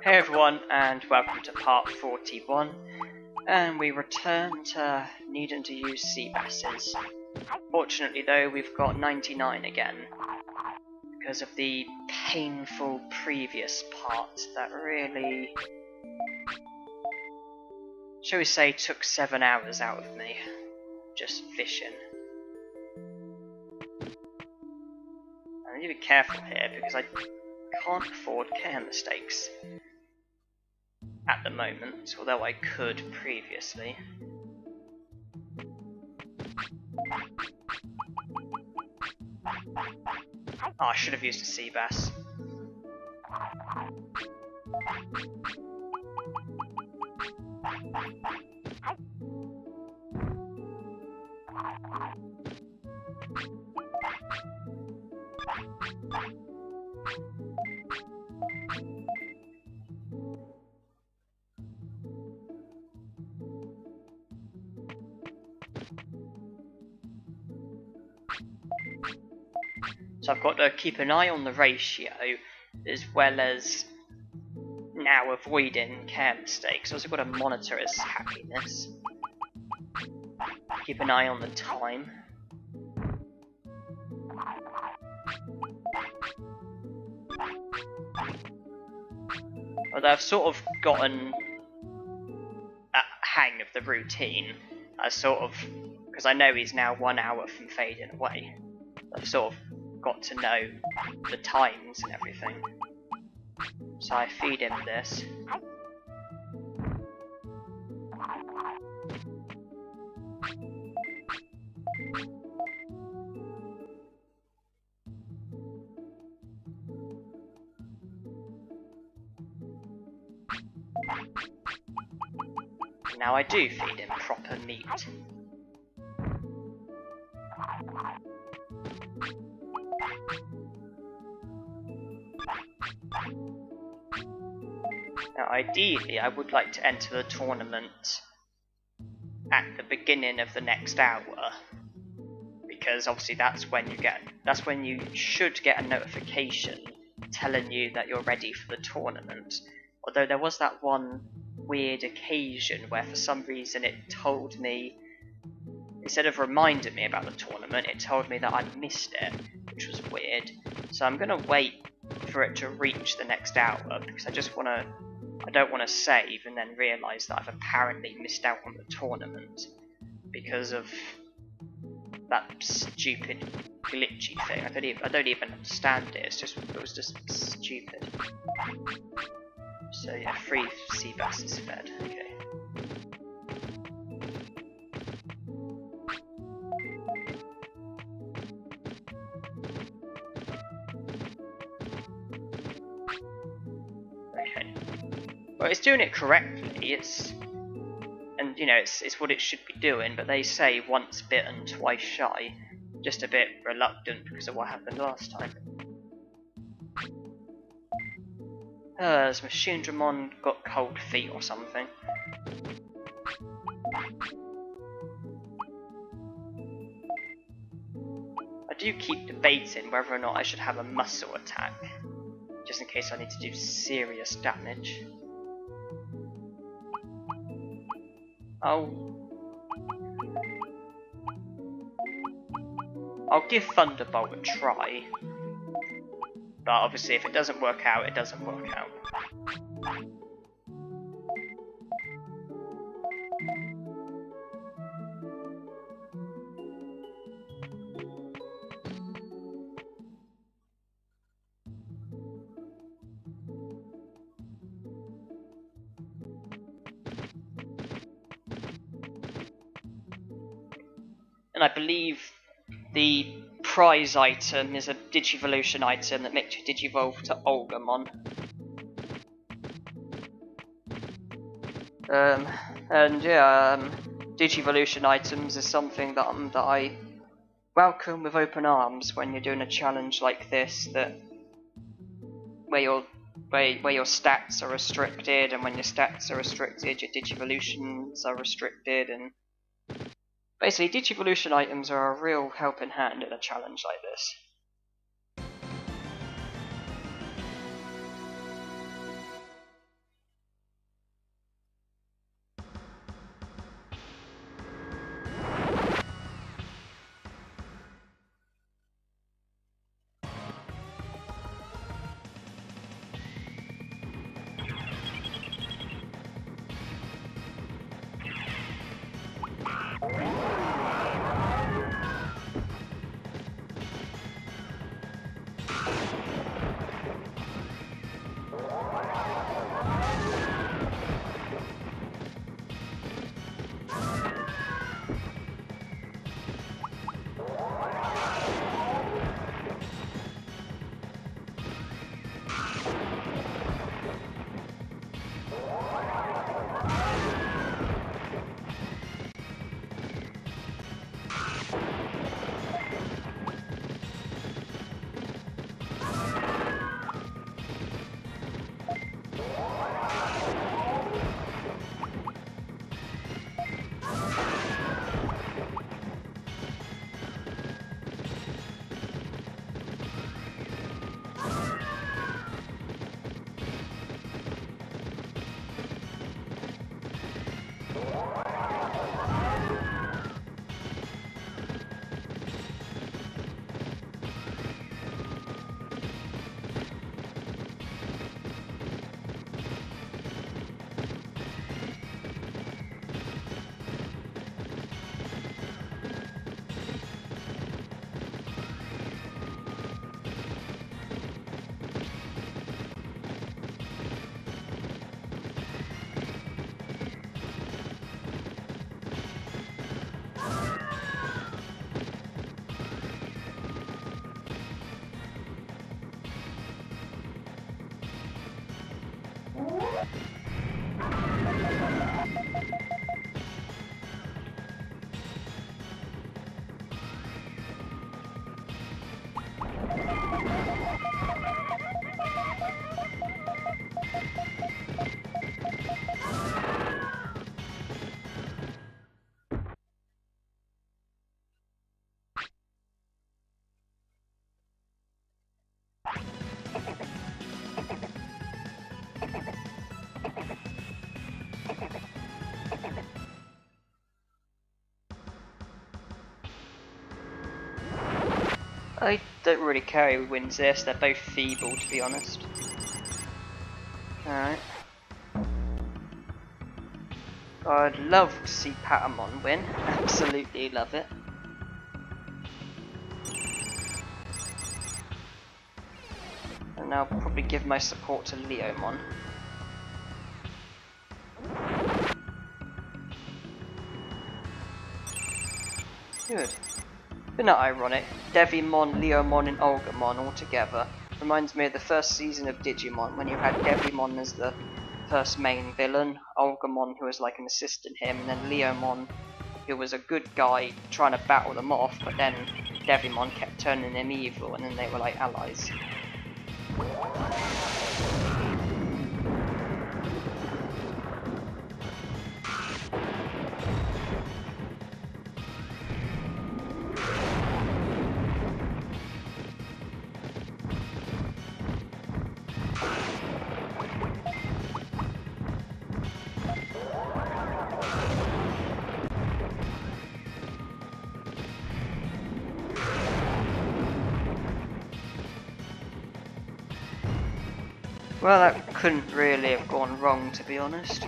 Hey everyone, and welcome to part 41, and we return to needing to use sea basses. Fortunately though, we've got 99 again, because of the painful previous part that really, shall we say, took 7 hours out of me, just fishing. I need to be careful here, because I can't afford care mistakes at the moment, although I could previously. Oh, I should have used a sea bass. So I've got to keep an eye on the ratio, as well as now avoiding care mistakes. I've also got to monitor his happiness. Keep an eye on the time. Although I've sort of gotten a hang of the routine, I sort of, because I know he's now 1 hour from fading away, I've sort of got to know the times and everything. So I feed him this. Now I do feed him proper meat. Now ideally I would like to enter the tournament at the beginning of the next hour, because obviously that's when you should get a notification telling you that you're ready for the tournament. Although there was that one weird occasion where for some reason it told me, instead of reminding me about the tournament, it told me that I'd missed it, which was weird. So I'm gonna wait for it to reach the next hour, because I don't want to save and then realise that I've apparently missed out on the tournament because of that stupid glitchy thing. I don't even understand it. It was just stupid. So yeah, 3 sea basses fed. Okay. Okay. Well, it's doing it correctly. And you know, it's what it should be doing. But they say once bitten, twice shy. Just a bit reluctant because of what happened last time. Has Monzaemon got cold feet or something? I do keep debating whether or not I should have a muscle attack, just in case I need to do serious damage. I'll give Thunderbolt a try. But obviously if it doesn't work out, it doesn't work out. And I believe the prize item is a Digivolution item that makes you Digivolve to Olgamon. And yeah, Digivolution items is something that I welcome with open arms when you're doing a challenge like this, where your stats are restricted, and when your stats are restricted, your Digivolutions are restricted, and basically, Digivolution items are a real helping hand in a challenge like this. I don't really care who wins this, they're both feeble to be honest. Alright. I'd love to see Patamon win, absolutely love it. And I'll probably give my support to Leomon. Good. But not ironic, Devimon, Leomon and Olgamon all together. Reminds me of the first season of Digimon when you had Devimon as the first main villain, Olgamon who was like an assistant him, and then Leomon who was a good guy trying to battle them off, but then Devimon kept turning him evil and then they were like allies. Well, that couldn't really have gone wrong, to be honest.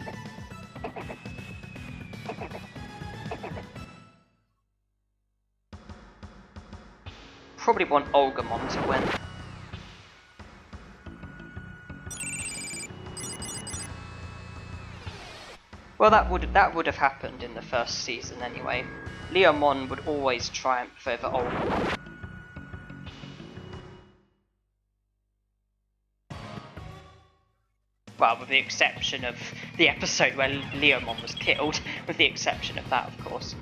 Probably want Olgamon to win. Well, that would have happened in the first season anyway. Leomon would always triumph over Olgamon. Well, with the exception of the episode where Leomon was killed, with the exception of that, of course.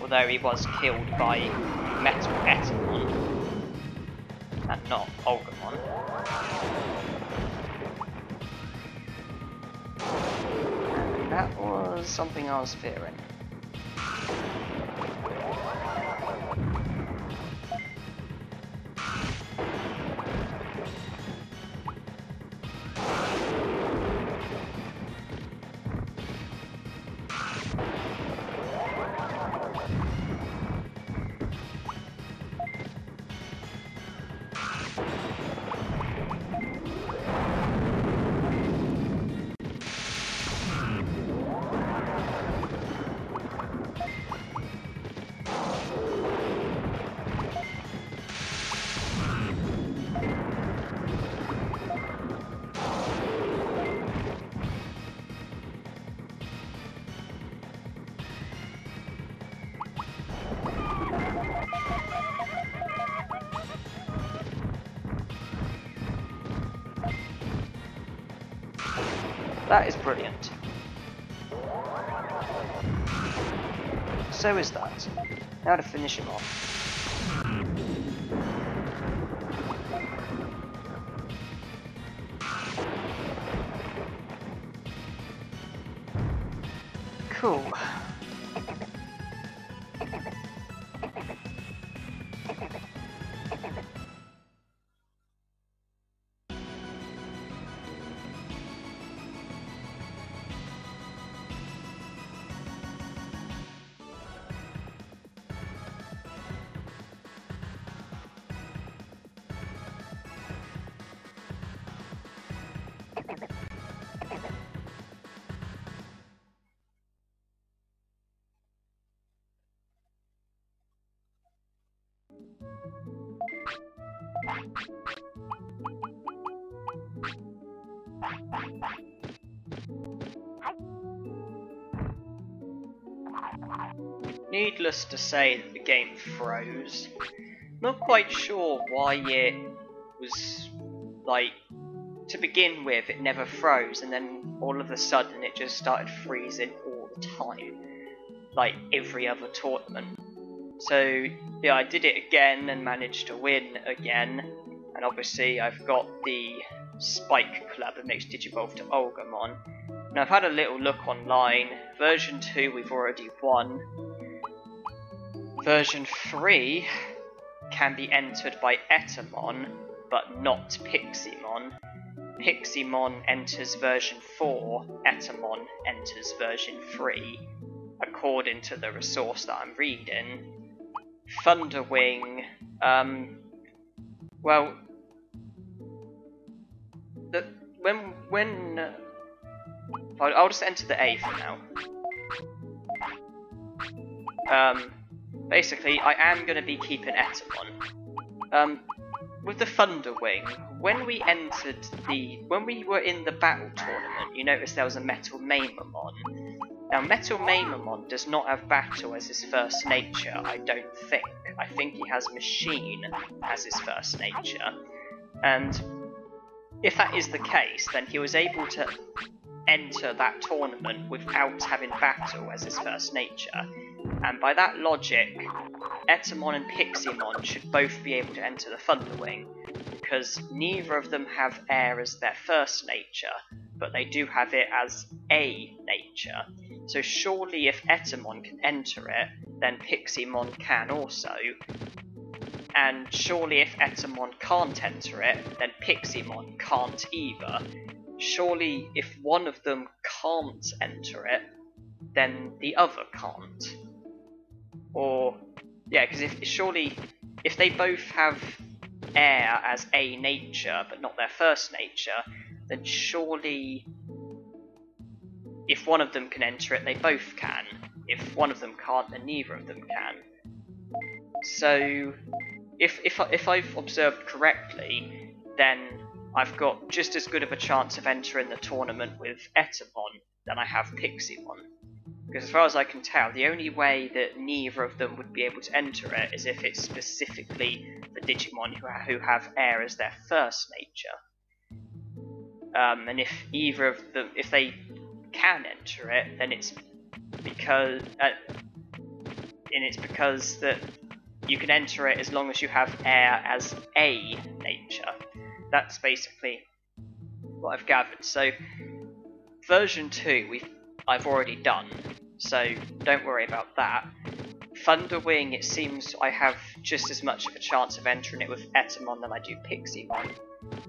Although he was killed by Metal Etamon, and not Olgamon. And that was something I was fearing. That is brilliant. So is that. Now to finish him off. Cool. Needless to say that the game froze. Not quite sure why it was, like, to begin with it never froze and then all of a sudden it just started freezing all the time. Like every other tournament. So yeah, I did it again and managed to win again. And obviously I've got the Spike Club that makes Digivolve to Olgamon. Now I've had a little look online. Version 2 we've already won. Version 3 can be entered by Etamon, but not Piximon. Piximon enters version 4, Etamon enters version 3, according to the resource that I'm reading. Thunderwing Well, when I'll just enter the A for now. Basically, I am going to be keeping Etamon. With the Thunder Wing, when we were in the battle tournament, you noticed there was a Metal Mamemon. Now, Metal Mamemon does not have battle as his first nature, I don't think. I think he has machine as his first nature. And if that is the case, then he was able to enter that tournament without having battle as his first nature. And by that logic, Etamon and Pixiemon should both be able to enter the Thunder Wing, because neither of them have air as their first nature, but they do have it as a nature. So surely if Etamon can enter it, then Pixiemon can also. And surely if Etamon can't enter it, then Pixiemon can't either. Surely if one of them can't enter it, then the other can't. Or, yeah, because if they both have air as a nature, but not their first nature, then surely if one of them can enter it, they both can. If one of them can't, then neither of them can. So, if I've observed correctly, then I've got just as good of a chance of entering the tournament with Etamon than I have Pixiemon. Because as far as I can tell, the only way that neither of them would be able to enter it is if it's specifically the Digimon who have air as their first nature. And if either of them, if they can enter it, then it's because that you can enter it as long as you have air as a nature. That's basically what I've gathered. So version 2 I've already done, so don't worry about that. Thunder Wing, it seems I have just as much of a chance of entering it with Etamon than I do Pixiemon.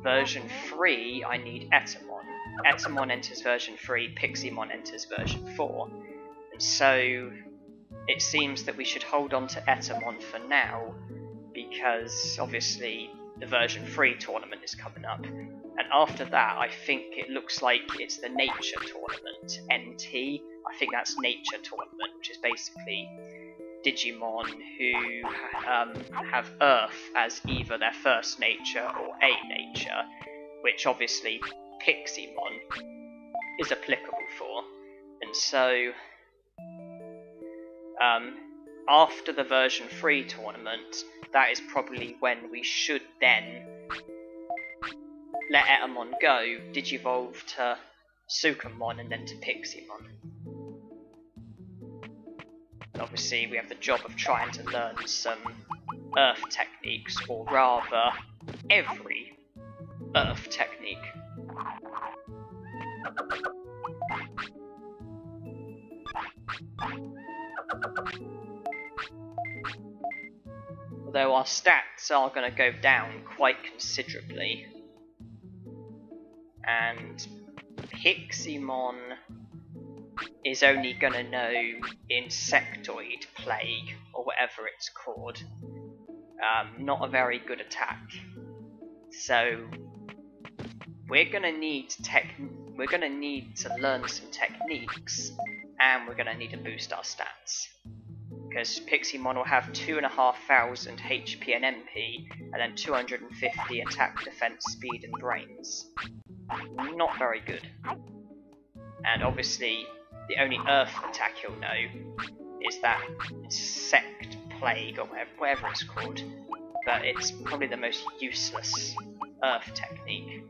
Version 3, I need Etamon. Etamon enters version 3, Pixiemon enters version 4. And so it seems that we should hold on to Etamon for now, because obviously the version 3 tournament is coming up. And after that, I think it looks like it's the Nature Tournament, NT. I think that's Nature Tournament, which is basically Digimon who have Earth as either their first nature or a nature, which obviously Pixiemon is applicable for. And so, after the version 3 tournament, that is probably when we should then let Etamon go, Digivolve to Sukamon, and then to Pixiemon. And obviously we have the job of trying to learn some Earth techniques, or rather, every Earth technique. Although our stats are going to go down quite considerably. And Pixiemon is only going to know Insectoid Plague, or whatever it's called. Not a very good attack. So we're going to need to learn some techniques, and we're going to need to boost our stats. Because Pixiemon will have 2,500 HP and MP, and then 250 attack, defense, speed, and brains. Not very good. And obviously, the only Earth attack he'll know is that Insect Plague, or whatever it's called. But it's probably the most useless Earth technique.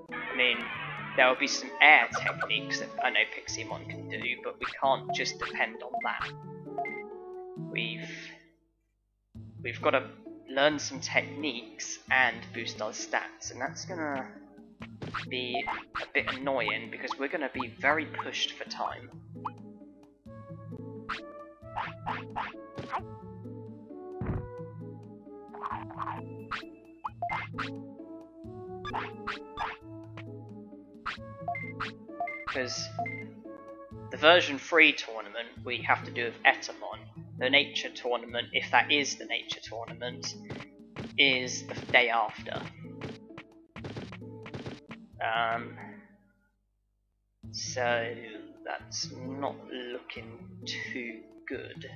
I mean, there will be some air techniques that I know Pixiemon can do, but we can't just depend on that. We've got to learn some techniques and boost our stats, and that's gonna be a bit annoying because we're gonna be very pushed for time. because the version 3 tournament we have to do with Etamon. The nature tournament, if that is the nature tournament, is the day after. So that's not looking too good.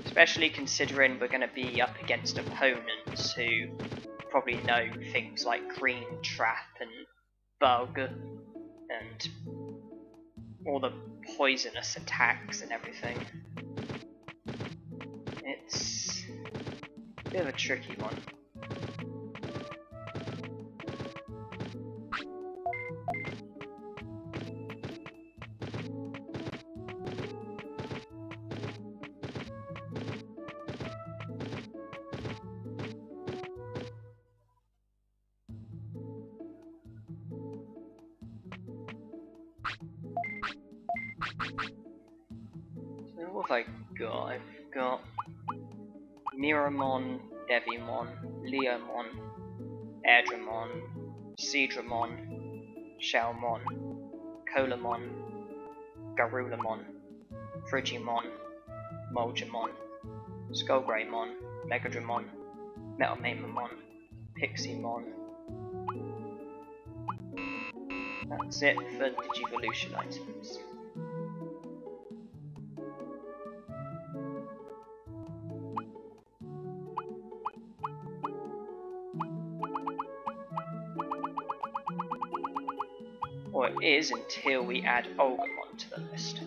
Especially considering we're going to be up against opponents who probably know things like Green Trap and Bug and all the poisonous attacks and everything. It's a bit of a tricky one. So what have I got? I've got Miramon, Devimon, Leomon, Airdramon, Seadramon, Shelmon, Colamon, Garulamon, Frigimon, Monzaemon, Skullgreymon, Megadramon, Monzaemon, Pixiemon. That's it for Digivolution items. Or it is until we add Olgamon to the list.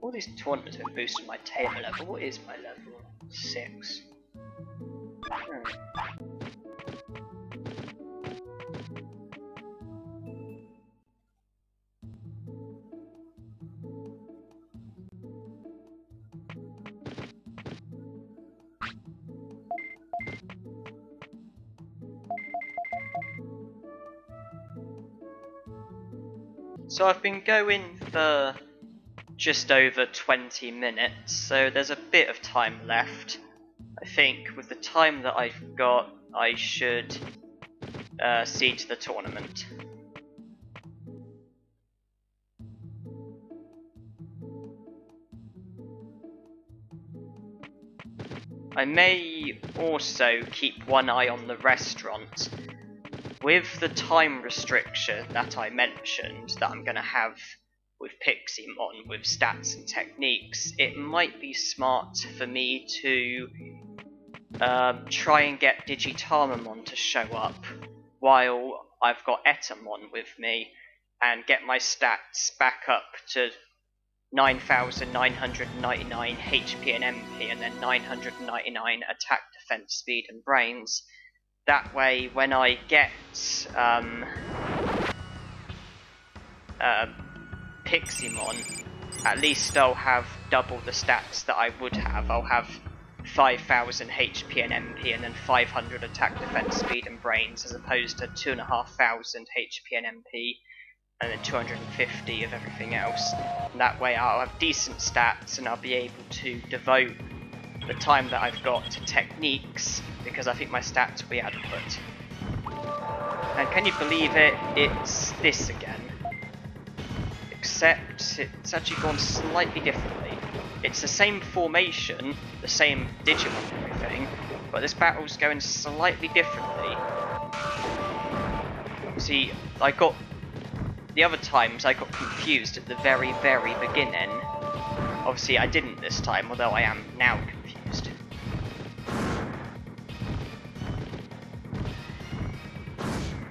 All these tournaments have boosted my tamer level. What is my level? 6. So I've been going for just over 20 minutes, so there's a bit of time left. I think with the time that I've got, I should see to the tournament. I may also keep one eye on the restaurant. With the time restriction that I mentioned that I'm going to have with Pixiemon, with stats and techniques, it might be smart for me to try and get Digitamon to show up while I've got Etamon with me and get my stats back up to 9,999 HP and MP and then 999 attack, defense, speed and brains. That way when I get Pixiemon, at least I'll have double the stats that I would have. I'll have 5,000 HP and MP and then 500 attack, defense, speed and brains, as opposed to 2,500 HP and MP and then 250 of everything else. And that way I'll have decent stats and I'll be able to devote the time that I've got to techniques, because I think my stats will be adequate. And can you believe it? It's this again. Except it's actually gone slightly differently. It's the same formation, the same Digimon and everything, but this battle's going slightly differently. See, the other times I got confused at the very, very beginning. Obviously I didn't this time, although I am now confused.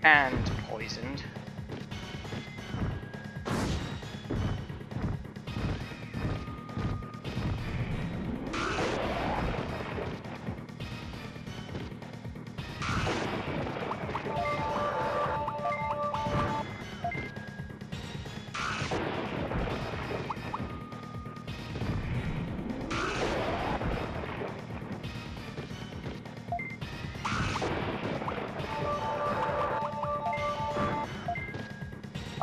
And poisoned.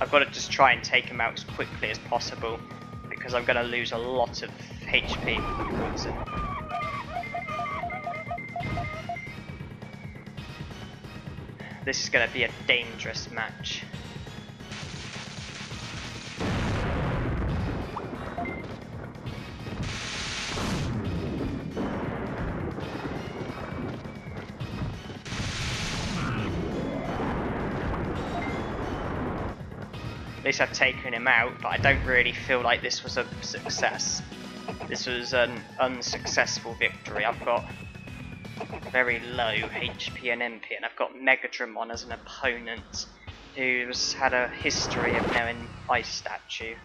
I've got to just try and take him out as quickly as possible, because I'm going to lose a lot of HP with the poison. This is going to be a dangerous match. At least I've taken him out, but I don't really feel like this was a success. This was an unsuccessful victory. I've got very low HP and MP, and I've got Mega Drimon as an opponent who's had a history of knowing Ice Statue.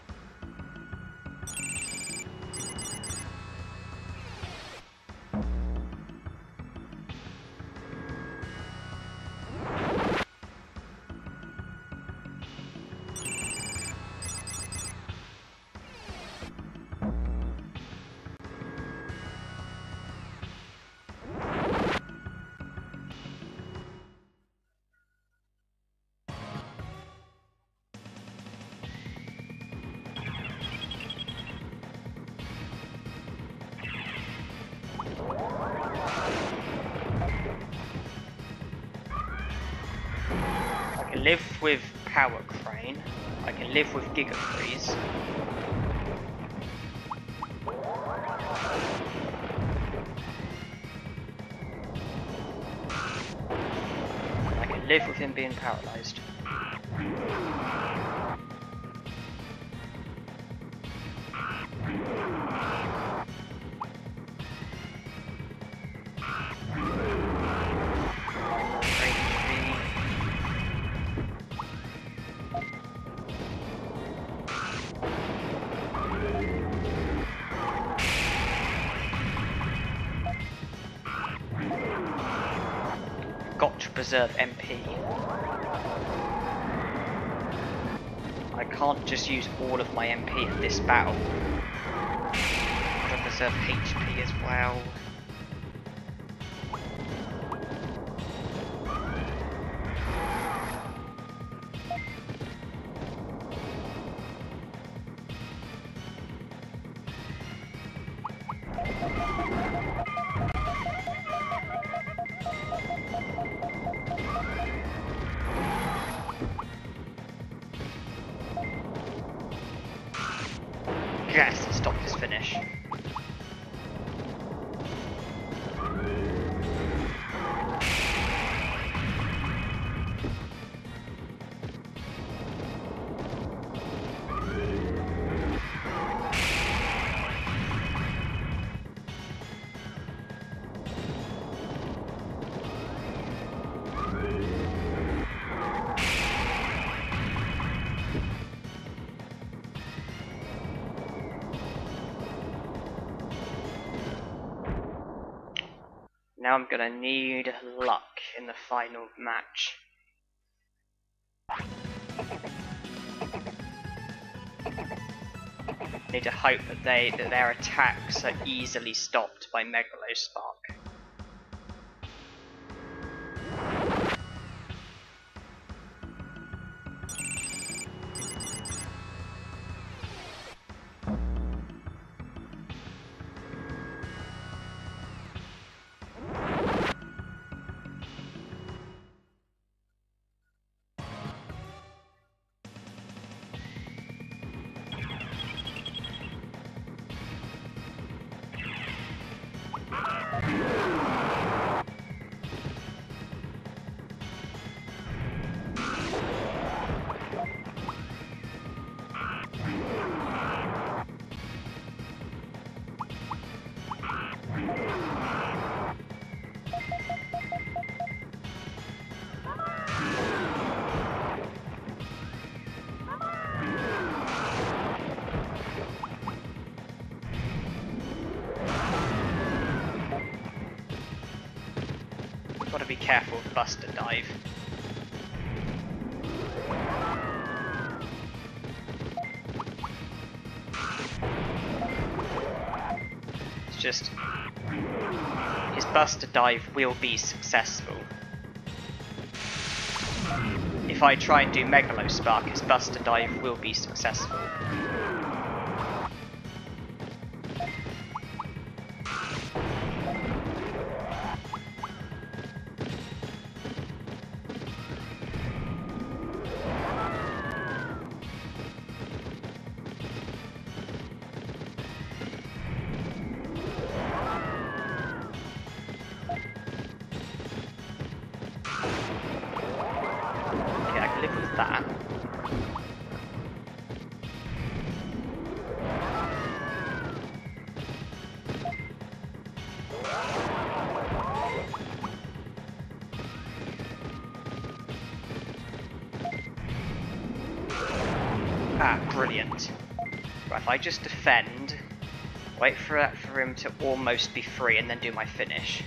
I can live with Power Crane, I can live with Giga Freeze. I can live with him being paralysed. Got to preserve MP. I can't just use all of my MP in this battle. Got to preserve HP as well. Yes, stop this finish. Now I'm gonna need luck in the final match. Need to hope that their attacks are easily stopped by Megalospark. Gotta be careful of Buster Dive. It's just his Buster Dive will be successful if if I try and do Megalospark, his Buster Dive will be successful. That. Ah, brilliant. Right, if I just defend, wait for him to almost be free, and then do my finish.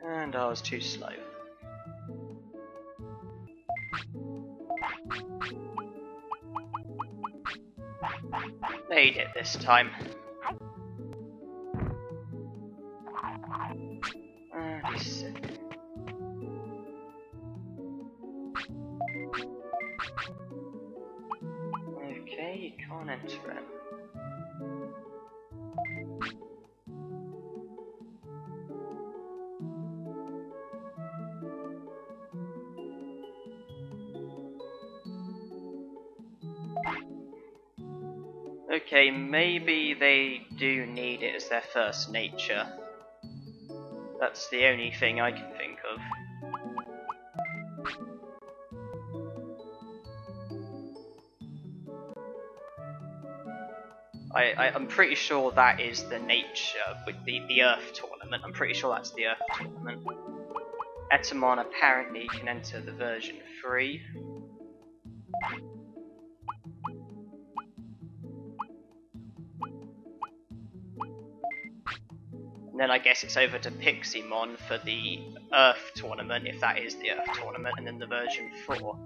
And I was too slow. Made it this time. He's sick. Okay, you can't enter it. Okay, maybe they do need it as their first nature. That's the only thing I can think of. I'm pretty sure that is the nature with the Earth tournament. I'm pretty sure that's the Earth tournament. Etamon apparently can enter the version 3. And then I guess it's over to Piximon for the Earth tournament, if that is the Earth tournament, and then the version 4.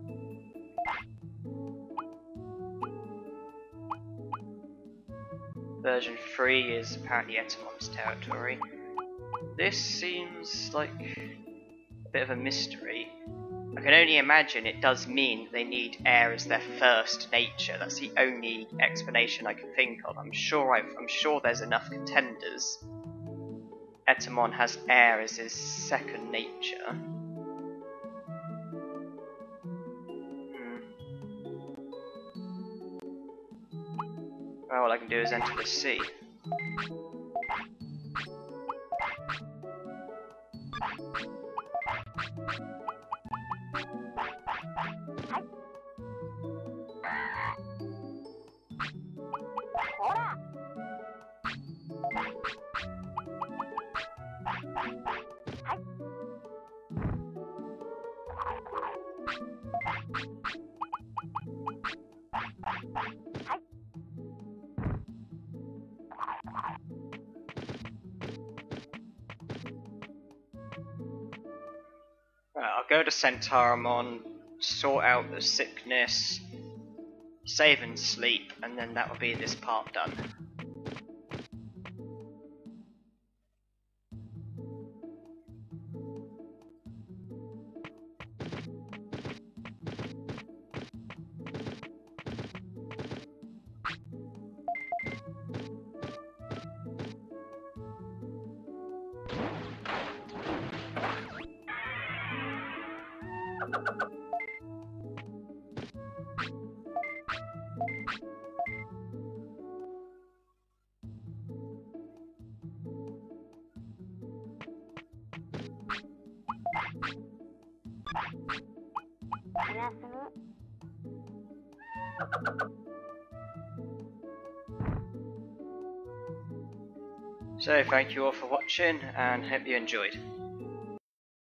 Version 3 is apparently Etamon's territory. This seems like a bit of a mystery. I can only imagine it does mean they need air as their first nature. That's the only explanation I can think of. I'm sure there's enough contenders. Etamon has air as his second nature. Well, all I can do is enter the sea. I'll go to Centaurimon, sort out the sickness, save and sleep, and then that will be this part done. So thank you all for watching and hope you enjoyed.